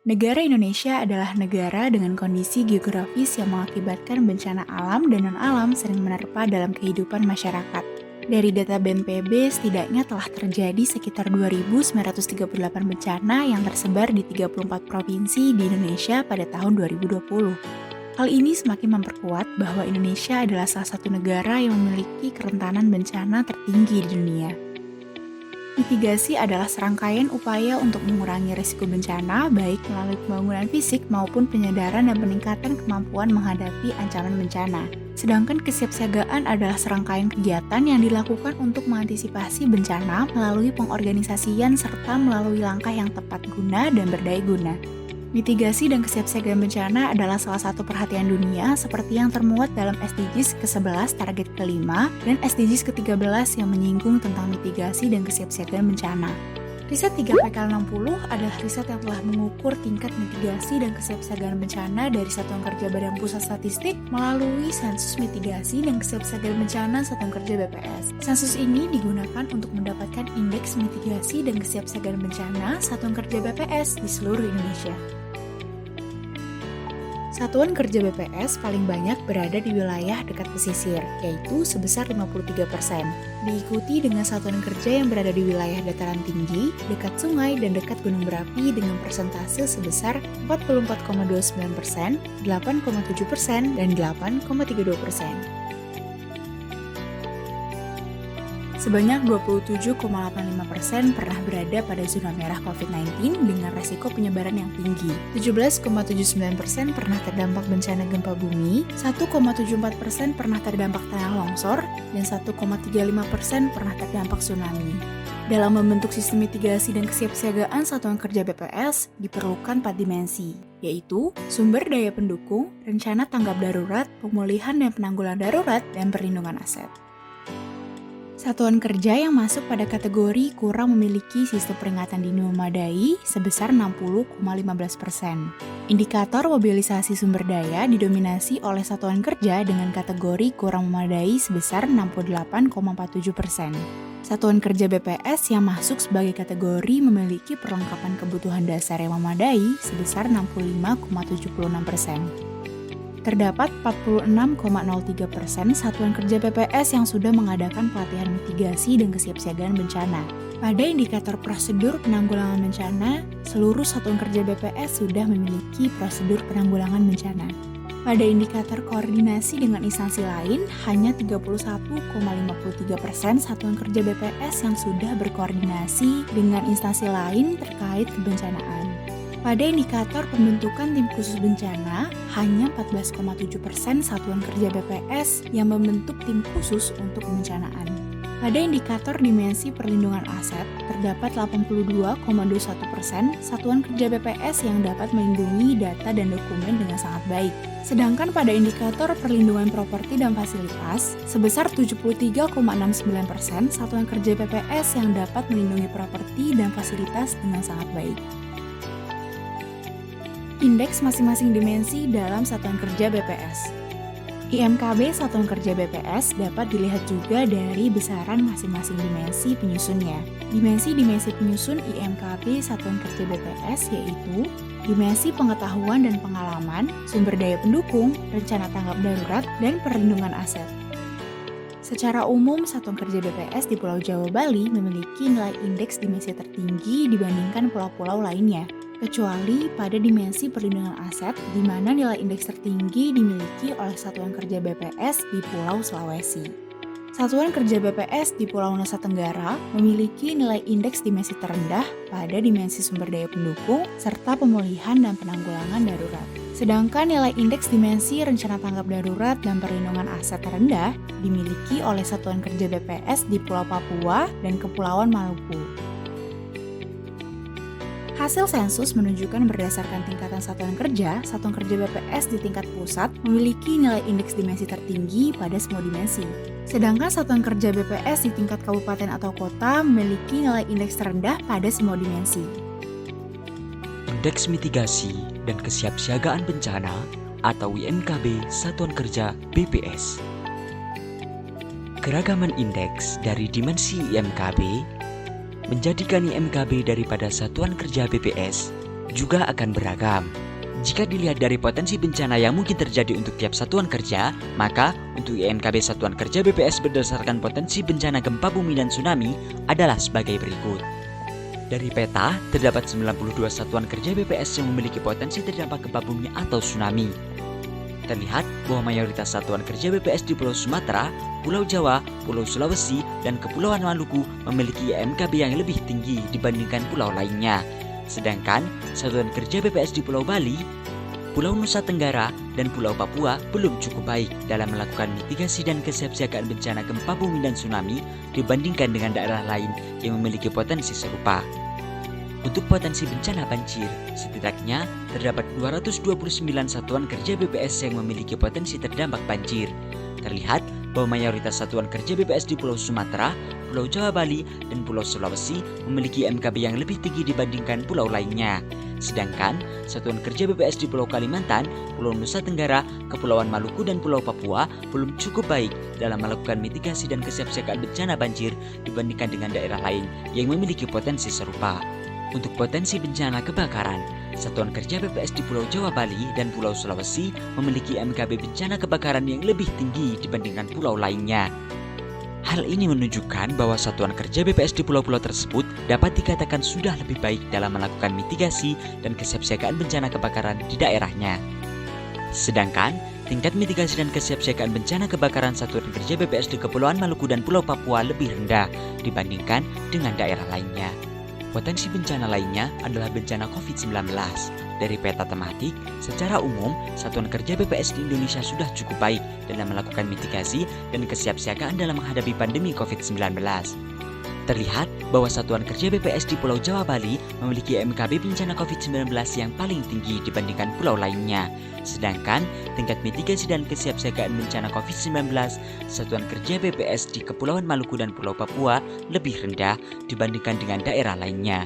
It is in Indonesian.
Negara Indonesia adalah negara dengan kondisi geografis yang mengakibatkan bencana alam dan non-alam sering menerpa dalam kehidupan masyarakat. Dari data BNPB, setidaknya telah terjadi sekitar 2.938 bencana yang tersebar di 34 provinsi di Indonesia pada tahun 2020. Hal ini semakin memperkuat bahwa Indonesia adalah salah satu negara yang memiliki kerentanan bencana tertinggi di dunia. Mitigasi adalah serangkaian upaya untuk mengurangi risiko bencana, baik melalui pembangunan fisik maupun penyadaran dan peningkatan kemampuan menghadapi ancaman bencana. Sedangkan kesiapsiagaan adalah serangkaian kegiatan yang dilakukan untuk mengantisipasi bencana melalui pengorganisasian serta melalui langkah yang tepat guna dan berdaya guna. Mitigasi dan kesiapsiagaan bencana adalah salah satu perhatian dunia seperti yang termuat dalam SDGs ke-11 target ke-5 dan SDGs ke-13 yang menyinggung tentang mitigasi dan kesiapsiagaan bencana. Riset 3PK60 adalah riset yang telah mengukur tingkat mitigasi dan kesiapsiagaan bencana dari Satuan Kerja Badan Pusat Statistik melalui sensus mitigasi dan kesiapsiagaan bencana Satuan Kerja BPS. Sensus ini digunakan untuk mendapatkan indeks mitigasi dan kesiapsiagaan bencana Satuan Kerja BPS di seluruh Indonesia. Satuan Kerja BPS paling banyak berada di wilayah dekat pesisir, yaitu sebesar 53%. Diikuti dengan satuan kerja yang berada di wilayah dataran tinggi, dekat sungai, dan dekat gunung berapi dengan persentase sebesar 44,29%, 8,7%, dan 8,32%. Sebanyak 27,85% pernah berada pada zona merah COVID-19 dengan resiko penyebaran yang tinggi. 17,79% pernah terdampak bencana gempa bumi, 1,74% pernah terdampak tanah longsor, dan 1,35% pernah terdampak tsunami. Dalam membentuk sistem mitigasi dan kesiapsiagaan Satuan Kerja BPS diperlukan 4 dimensi, yaitu sumber daya pendukung, rencana tanggap darurat, pemulihan dan penanggulangan darurat, dan perlindungan aset. Satuan kerja yang masuk pada kategori kurang memiliki sistem peringatan dini memadai sebesar 60,15%. Indikator mobilisasi sumber daya didominasi oleh satuan kerja dengan kategori kurang memadai sebesar 68,47%. Satuan kerja BPS yang masuk sebagai kategori memiliki perlengkapan kebutuhan dasar yang memadai sebesar 65,76%. Terdapat 46,03% satuan kerja BPS yang sudah mengadakan pelatihan mitigasi dan kesiapsiagaan bencana. Pada indikator prosedur penanggulangan bencana, seluruh satuan kerja BPS sudah memiliki prosedur penanggulangan bencana. Pada indikator koordinasi dengan instansi lain, hanya 31,53% satuan kerja BPS yang sudah berkoordinasi dengan instansi lain terkait kebencanaan. Pada indikator pembentukan tim khusus bencana, hanya 14,7% satuan kerja BPS yang membentuk tim khusus untuk kebencanaan. Pada indikator dimensi perlindungan aset, terdapat 82,21% satuan kerja BPS yang dapat melindungi data dan dokumen dengan sangat baik. Sedangkan pada indikator perlindungan properti dan fasilitas, sebesar 73,69% satuan kerja BPS yang dapat melindungi properti dan fasilitas dengan sangat baik. Indeks masing-masing dimensi dalam satuan kerja BPS. IMKB satuan kerja BPS dapat dilihat juga dari besaran masing-masing dimensi penyusunnya. Dimensi-dimensi penyusun IMKB satuan kerja BPS yaitu dimensi pengetahuan dan pengalaman, sumber daya pendukung, rencana tanggap darurat, dan perlindungan aset. Secara umum, satuan kerja BPS di Pulau Jawa Bali memiliki nilai indeks dimensi tertinggi dibandingkan pulau-pulau lainnya, kecuali pada dimensi perlindungan aset, di mana nilai indeks tertinggi dimiliki oleh Satuan Kerja BPS di Pulau Sulawesi. Satuan Kerja BPS di Pulau Nusa Tenggara memiliki nilai indeks dimensi terendah pada dimensi sumber daya pendukung, serta pemulihan dan penanggulangan darurat. Sedangkan nilai indeks dimensi rencana tanggap darurat dan perlindungan aset terendah dimiliki oleh Satuan Kerja BPS di Pulau Papua dan Kepulauan Maluku. Hasil sensus menunjukkan berdasarkan tingkatan satuan kerja BPS di tingkat pusat memiliki nilai indeks dimensi tertinggi pada semua dimensi. Sedangkan satuan kerja BPS di tingkat kabupaten atau kota memiliki nilai indeks terendah pada semua dimensi. Indeks Mitigasi dan Kesiapsiagaan Bencana atau IMKB Satuan Kerja BPS. Keragaman indeks dari dimensi IMKB menjadikan IMKB daripada Satuan Kerja BPS juga akan beragam. Jika dilihat dari potensi bencana yang mungkin terjadi untuk tiap satuan kerja, maka untuk INKB Satuan Kerja BPS berdasarkan potensi bencana gempa bumi dan tsunami adalah sebagai berikut. Dari peta, terdapat 92 satuan kerja BPS yang memiliki potensi terdampak gempa bumi atau tsunami. Terlihat bahwa mayoritas satuan kerja BPS di Pulau Sumatera, Pulau Jawa, Pulau Sulawesi, dan Kepulauan Maluku memiliki IMKB yang lebih tinggi dibandingkan pulau lainnya. Sedangkan satuan kerja BPS di Pulau Bali, Pulau Nusa Tenggara, dan Pulau Papua belum cukup baik dalam melakukan mitigasi dan kesiapsiagaan bencana gempa bumi dan tsunami dibandingkan dengan daerah lain yang memiliki potensi serupa. Untuk potensi bencana banjir, setidaknya terdapat 229 satuan kerja BPS yang memiliki potensi terdampak banjir. Terlihat bahwa mayoritas satuan kerja BPS di Pulau Sumatera, Pulau Jawa, Bali, dan Pulau Sulawesi memiliki MKB yang lebih tinggi dibandingkan pulau lainnya. Sedangkan satuan kerja BPS di Pulau Kalimantan, Pulau Nusa Tenggara, Kepulauan Maluku, dan Pulau Papua belum cukup baik dalam melakukan mitigasi dan kesiapsiagaan bencana banjir dibandingkan dengan daerah lain yang memiliki potensi serupa. Untuk potensi bencana kebakaran, satuan kerja BPS di Pulau Jawa, Bali, dan Pulau Sulawesi memiliki MKB bencana kebakaran yang lebih tinggi dibandingkan pulau lainnya. Hal ini menunjukkan bahwa satuan kerja BPS di pulau-pulau tersebut dapat dikatakan sudah lebih baik dalam melakukan mitigasi dan kesiapsiagaan bencana kebakaran di daerahnya. Sedangkan tingkat mitigasi dan kesiapsiagaan bencana kebakaran satuan kerja BPS di Kepulauan Maluku dan Pulau Papua lebih rendah dibandingkan dengan daerah lainnya. Potensi bencana lainnya adalah bencana COVID-19. Dari peta tematik, secara umum, satuan kerja BPS di Indonesia sudah cukup baik dalam melakukan mitigasi dan kesiapsiagaan dalam menghadapi pandemi COVID-19. Terlihat bahwa satuan kerja BPS di Pulau Jawa, Bali memiliki MKB bencana COVID-19 yang paling tinggi dibandingkan pulau lainnya. Sedangkan tingkat mitigasi dan kesiapsiagaan bencana COVID-19 satuan kerja BPS di Kepulauan Maluku dan Pulau Papua lebih rendah dibandingkan dengan daerah lainnya.